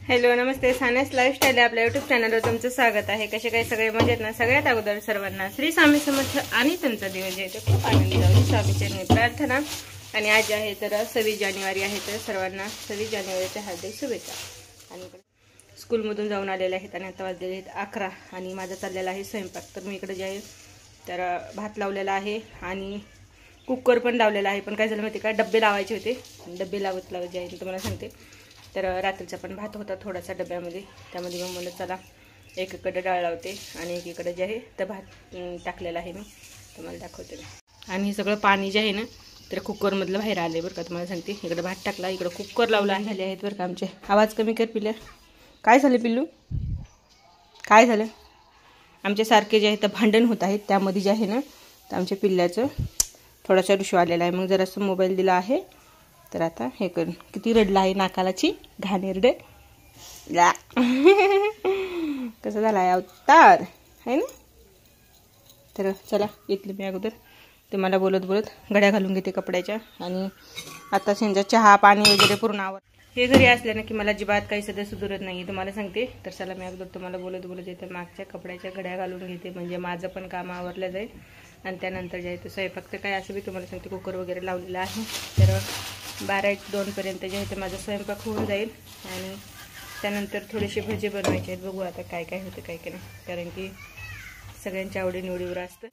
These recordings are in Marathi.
हॅलो नमस्ते, सानस लाईफस्टाईल आपल्या यूट्यूब चॅनलवर तुमचं स्वागत आहे। कसे काही सगळे मजेत ना? सगळ्यात अगोदर सर्वांना श्री स्वामी समर्थ आणि तुमचा दिवस जे आहे खूप आनंदी जाऊ स्वामीचरणी प्रार्थना। आणि आज आहे तर 26 जानेवारी आहे, तर सर्वांना 26 जानेवारीच्या हार्दिक शुभेच्छा। आणि स्कूलमधून जाऊन आलेले आहेत आणि आता वाजलेले आहेत 11 आणि माझा चाललेला आहे स्वयंपाक। तर मी इकडे जे आहे तर भात लावलेला आहे आणि कुकर पण लावलेला आहे। पण काय झालं माहिती का, डब्बे लावायचे होते, डब्बे लावत जे आहे तुम्हाला सांगते। तर रात्रीचा पण भात होता थोडासा डब्यामध्ये, त्यामध्ये मग मला चला एकीकडे डाळ लावते आणि एकीकडे जे आहे तर भात टाकलेला आहे मी, तुम्हाला दाखवते। आणि हे सगळं पाणी जे आहे ना तर कुकरमधलं बाहेर आले बरं का, तुम्हाला सांगते। इकडे भात टाकला, इकडे कुकर लावला झाले आहेत बरं का आमचे। आवाज कमी कर पिल्या। काय झालं पिल्लू, काय झालं? आमचे सारखे जे आहे तर भांडण होत आहेत, त्यामध्ये जे आहे ना तर आमच्या पिल्ल्याचं थोडासा रुशू आलेला आहे। मग जरासं मोबाईल दिला आहे तर आता हे कर, किती रडला आहे, नाकालाची घाणेरडे ला कसं झाला आहे अवतार आहे ना। तर चला इथलं मी अगोदर तुम्हाला बोलत बोलत घड्या घालून घेते कपड्याच्या। आणि आता त्यांचा चहा पाणी वगैरे पूर्ण आवर हे घरी असल्या ना की मला अजिबात काही सध्या सुधरत नाही तुम्हाला सांगते। तर चला मी अगोदर तुम्हाला बोलत बोलत येते मागच्या कपड्याच्या घड्या घालून घेते, म्हणजे माझं पण काम आवरलं जाईल। आणि त्यानंतर जे आहे तर स्वयंपाक तर काय असं मी तुम्हाला सांगते, कुकर वगैरे लावलेला आहे। तर 12-1-2 पर्यंत जे आहे तर माझा स्वयंपाक होऊन जाईल। आणि त्यानंतर थोडेसे भजे बनवायचे आहेत, बघू आता काय काय होतं काय काय नाही, कारण की सगळ्यांच्या आवडीनिवडीवर असतं।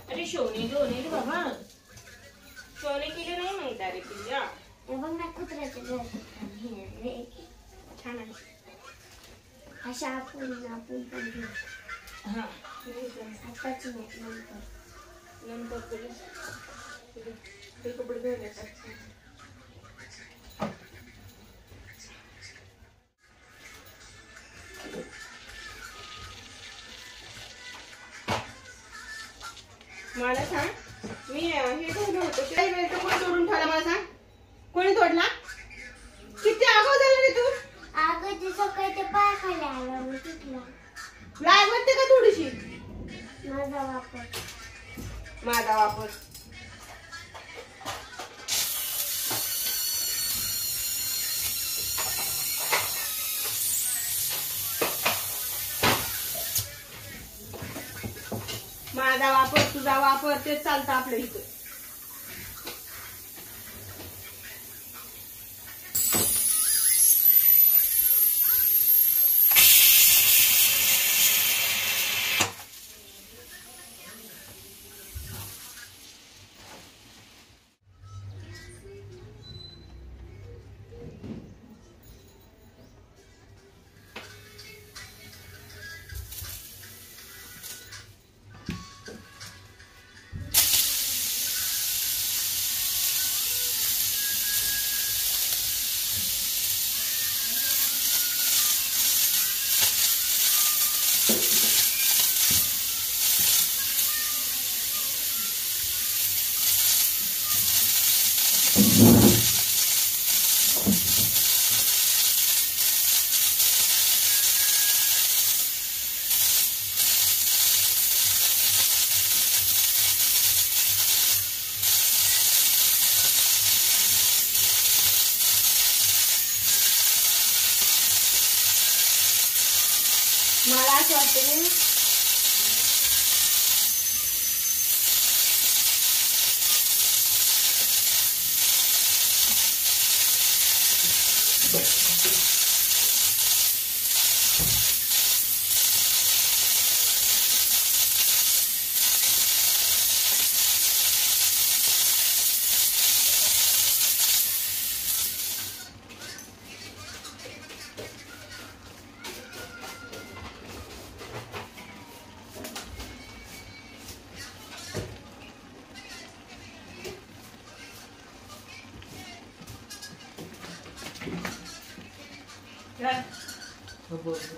अरे शोने दो रे बाबा, शोने केले नाही म्हणता रे पिल्ल्या, बघ ना कुत्र्याचे घर छान आहे अशा आपण पण घेऊ। हां आताच नंतर ते कपडे धुवायला मला सांग, मी हे ठेवलं होतं काही वेळ तर कोणी तोडून ठेवला मला सांग, कोणी तोडला? किती आगाऊ झाला रे तू। अगं ते सकाळी ते पाय खाली आला मी तुटला, लागते का थोडीशी? माझा वापर तुझा वापर तेच चालतं आपल्या इथे। मला असं वाटतं ना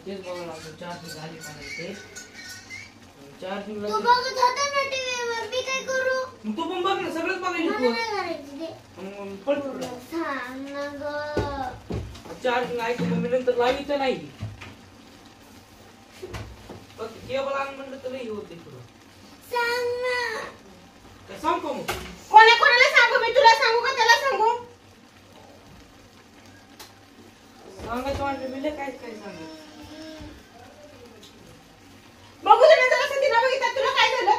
तेच बघायला चार्जिंग झाली पाहिजे, चार्जिंग तू बघत होता ना टीव्हीवर, मी काय करू? तू पण बघ ना, सगळंच बघायला मला नाही करायचं ते। पण सांग ना ग, चार्जिंग आहे मम्मी नंतर लावायचं नाही, केबल आण म्हणलं तर नाही होते पुढं। सांग ना. काय सांग का मग? कोणाला सांगू मी? तुला सांगू का त्याला सांगू? सांगायचं वाटलं मी लय काय काय सांगू. बघू दे ना जरा तिला बघितलं तुला काय झालं?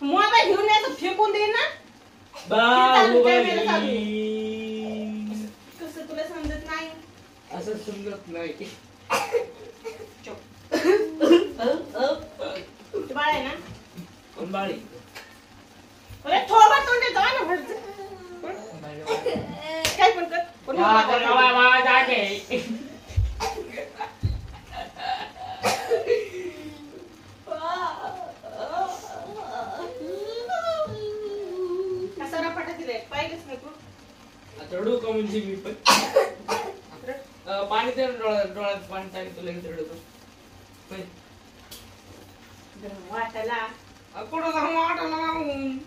मोबाईल घेऊन यायचं फेकून दे ना. बाहुबली. कसं तुला समजत नाही? असं समजत नाही. तू बाळ आहे ना? कोण बाळी? अरे थोडा तोंड येतो ना भरचं. काय पण कर. पण कसा रपाटा दिलाय पाहिलंच ना तू? आता रडू का म्हणजे मी पण पाणी तर डोळ्यात पाणी टाकतो लगेच रडतो. वाटायला कुठं जाऊन वाटलं.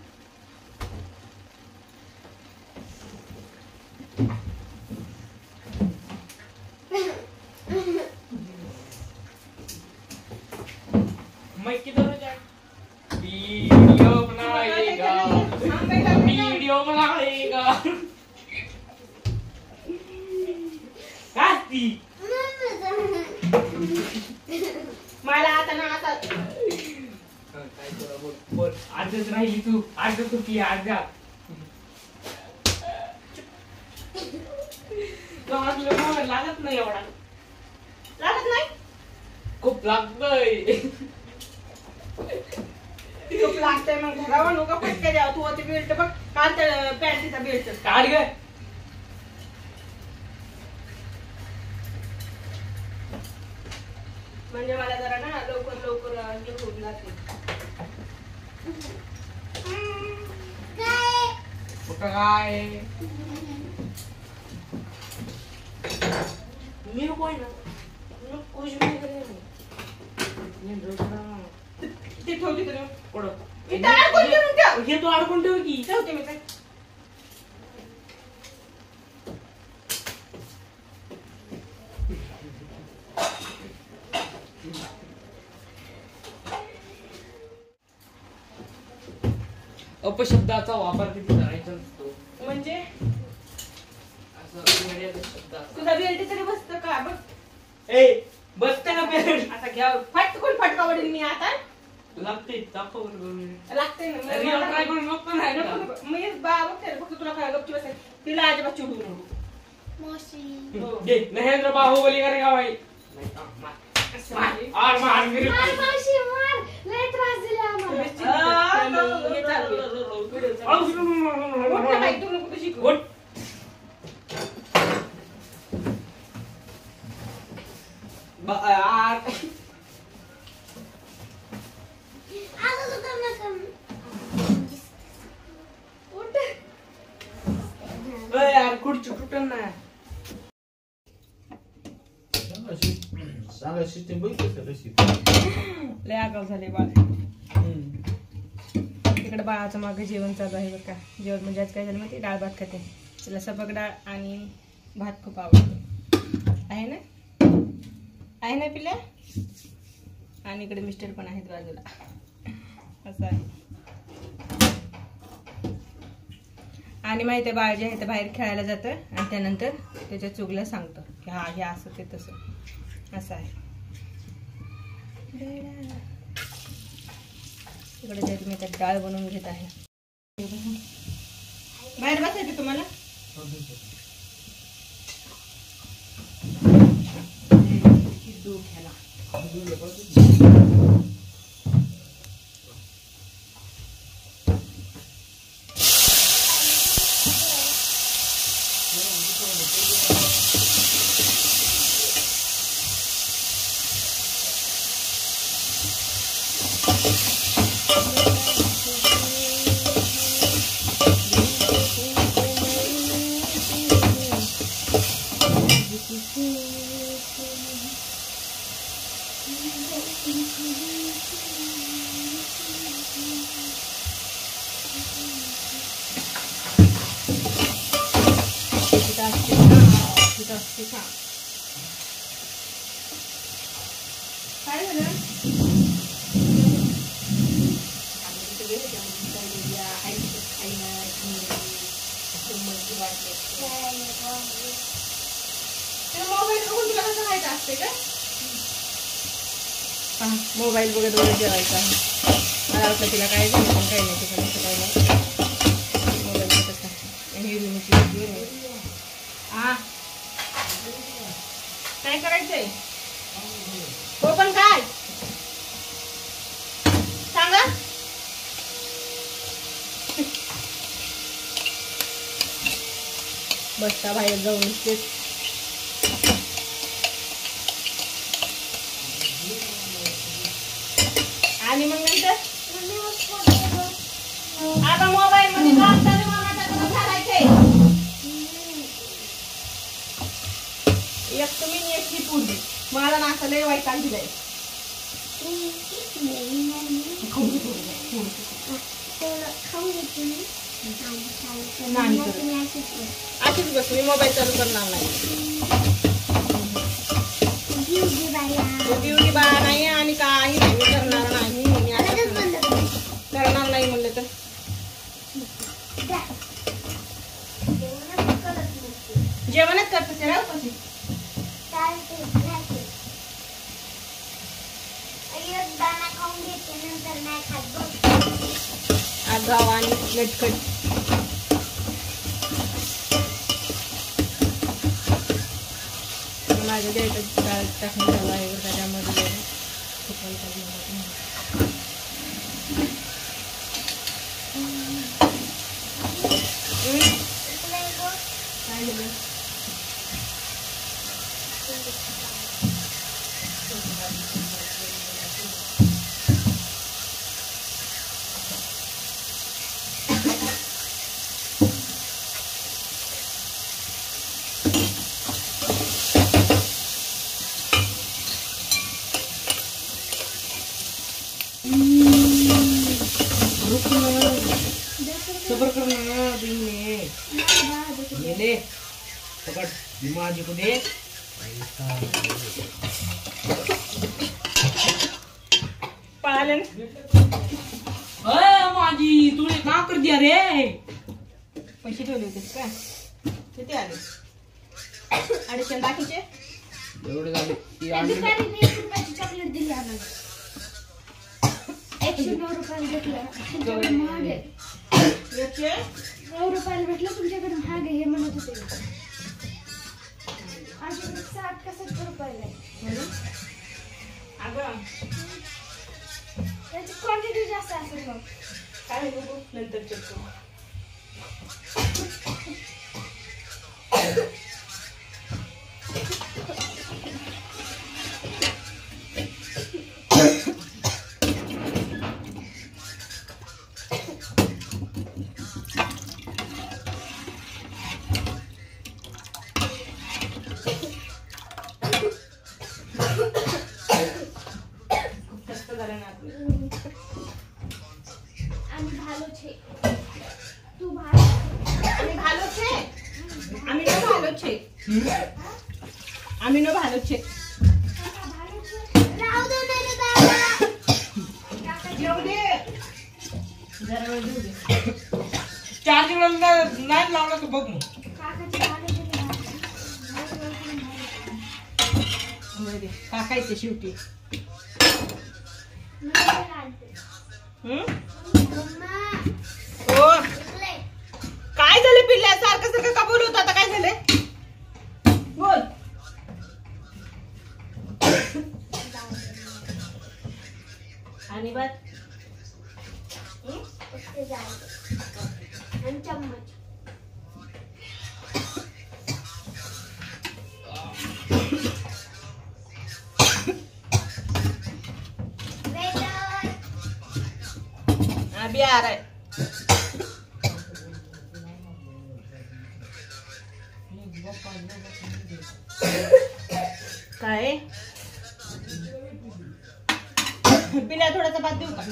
मैं किधर जाए? वीडियो बनाएगा, वीडियो बनाएगा. कास्ती. मला आता ना आता काय करा बोल. आजच राहिली तू. आज तू की आज जा. लागत नाही एवढा. लागत नाही. खूप लागतंय. खूप लागतंय मग घरावर नको फटके द्यावं. तू होती बेल्ट बघ काल त्या पॅन्टीचा बेल्ट काढ ग. म्हणजे मला जरा ना लवकर हे होऊन जाते. काय? कुठं काय मी नको आहे ना. कुछ भी करे ते ठेवते तरी कुठं इथं अडकून ठेवून ठेव. हे तू अडकून ठेव की. ठेवते मी ते. अपशब्दाचा वापर किती करायचा नसतो. म्हणजे असं मर्यादित शब्द असतात. तुझा बेल्ट तरी बसतं का बघ. ए बसते ना पेरेंट. आता घ्या फटकून फटका वडील मी आता लागते दाखव बरं. लागते ना रिअल मला- ट्राय करून बघतो ना एकदा. नको, नको. मी बा बघते ना, फक्त तुला काय गपची बसायचं. तिला अजिबात चिडू नको. मावशी. हो. घे महेंद्र बाहुबली करेगा भाई. नाही का? मार. मार मार मेरे. मार मावशी मार. लय त्रास दिला आम्हाला. हे चालू आहे. व्हिडिओ चालू आहे. उठ ना बाई, तू नको तू शिकू. उठ. यार आता तू कर ना कमी. उठ. यार खुर्ची कुठं ना. सांगा सिस्टीम बघितलं कशी. लय आगाव झाले बाळ. तिकडे बाळाचं मागे जेवण चालू आहे बरं का. जेवण म्हणजे आज काय झालं माहिती, डाळ भात खाते. तिला सपक डाळ आणि भात खूप आवडतो. आहे ना आहे ना पिल्या. आणि इकडे मिस्टर पण आहेत बाजूला. असं आहे. आणि माहिती आहे बाळ जे आहे ते बाहेर खेळायला जातं आणि त्यानंतर त्याच्या चुगल्या सांगतो की हा हे असं ते तसं असं आहे. इकडे जे मी त्यात डाळ बनवून घेत आहे. बाहेर बसायचं तुम्हाला. डोक्याला लागते का? पहा मोबाईल बघत बघत जेवायचं आहे. मला वाटलं तिला काय झालं पण काही नाही तिला कसं काय नाही मोबाईल बघत आहे. हिरवी मिरची हा काय करायचंय हो पण काय सांगा. बसता बाहेर जाऊन आणि मग नंतर आता मोबाईल मध्ये घालायचंय एक तुम्ही एक ही पूर्वी मला ना असं लय वाईट आण दिलंय. अशीच बस मी मोबाईल चालू करणार नाही. उगी बाळा नाही आणि काही नाही मी करणार नाही. मी करणार नाही म्हणलं तर जेवणच करतोस राव कशी आगाव आणि लटकट. माझ्या द्यायचं डाळ टाकून झालं आहे बरं त्याच्यामध्ये काय झालं सबर करना दिन में ये ले पकड़ दिमाग को दे पालन माझी तूने का कर दिया रे. पैसे ठेवले होतेस का किती आले 250 बाकीचे एवढे झाले. चॉकलेट दिली आम्हाला 109 रुपयाला भेटलं. महाग आहे 9 रुपयाला भेटलं तुमच्याकडे महाग आहे हे म्हणत होते. आमच्याकडे 60 का 70 रुपयाला आहे. अगं त्याची क्वांटिटी जास्त असेल मग काय बघू नंतर चेक करू. आम्ही नो भालो छे चार्जिंग नाही लावलं तर बघ काकायचे शेवटी. काय झालं पिल्ल्या सारखं सारखं का बोलवत आता काय झालंय बोल. आणि बात चम्मच अभी आ रहा है. काय पिल्या थोडासा भात देऊ का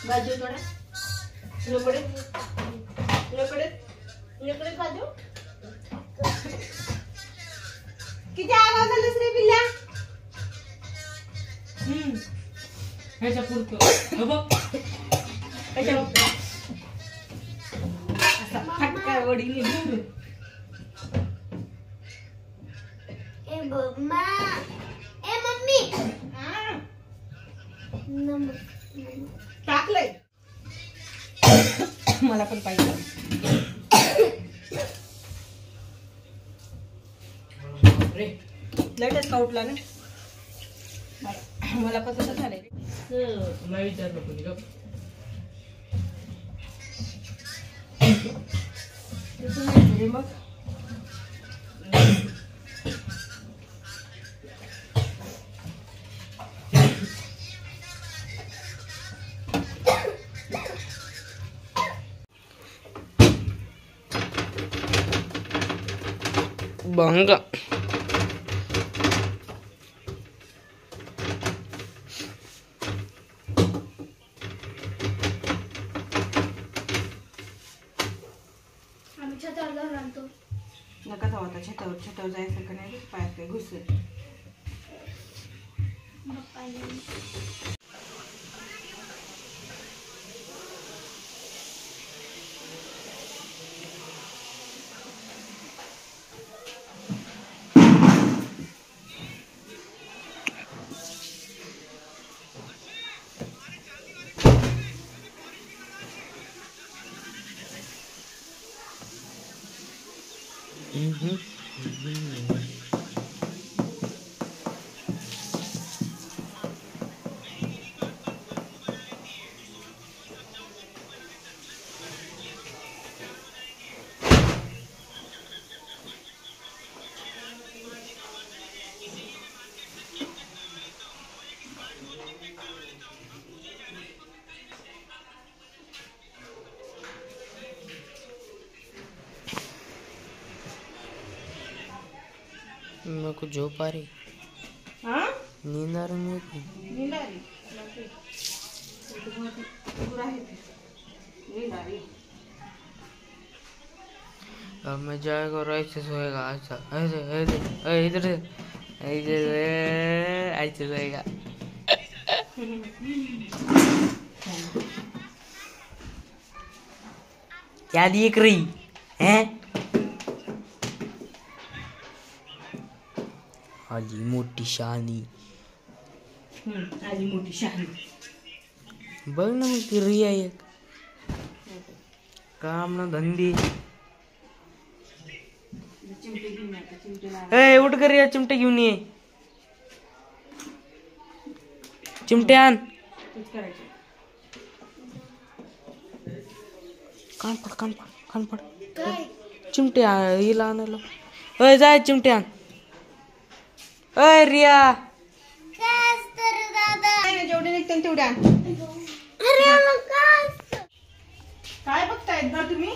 भात देऊ थोडा नकडे नकडे नकडे भात देऊ. किती आवाज आलास रे पिल्या. ह्याच्या पुरतं बघ असा फटका वडी मम्मा ए मम्मी नमक टाकलंय मला पण पाहिजे. लेटच काउटला ना मला पण तसं झालंय. तुला विचारलं कोणी का मग भंग आम्ही छतावर जाऊन आणतो. नका जाऊ आता छतावर जायचं का नाही पायात काय घुसेल. मेरे को झोप आ रही, हाँ नींद आ रही मेरे को. नींद आ रही बुरा है नींद आ रही. अब मैं जाएगा और ऐसे सोएगा. ऐसा ऐसे ऐसे इधर से ऐसे ऐसे सोएगा. क्या देख रही हैं? आली मोठी शहाणी. आली मोठी शहाणी. बघ ना मग ती रिया एक काम ना धंदे. चिमटे घेऊन ये आता, चिमटेला ए उठ कर या चिमटे घेऊन ये. चिमटे आण. तूच करायचं. कान पड कान पड कान पड. काय चिमटे हिला आणायला. अय जाय चिमटे आण. अय रिया काय असतं रे दादा? काय नाही, जेवढे निघतील तेवढे आण. अरे मग काय असतं? काय बघतायत बरं तुम्ही?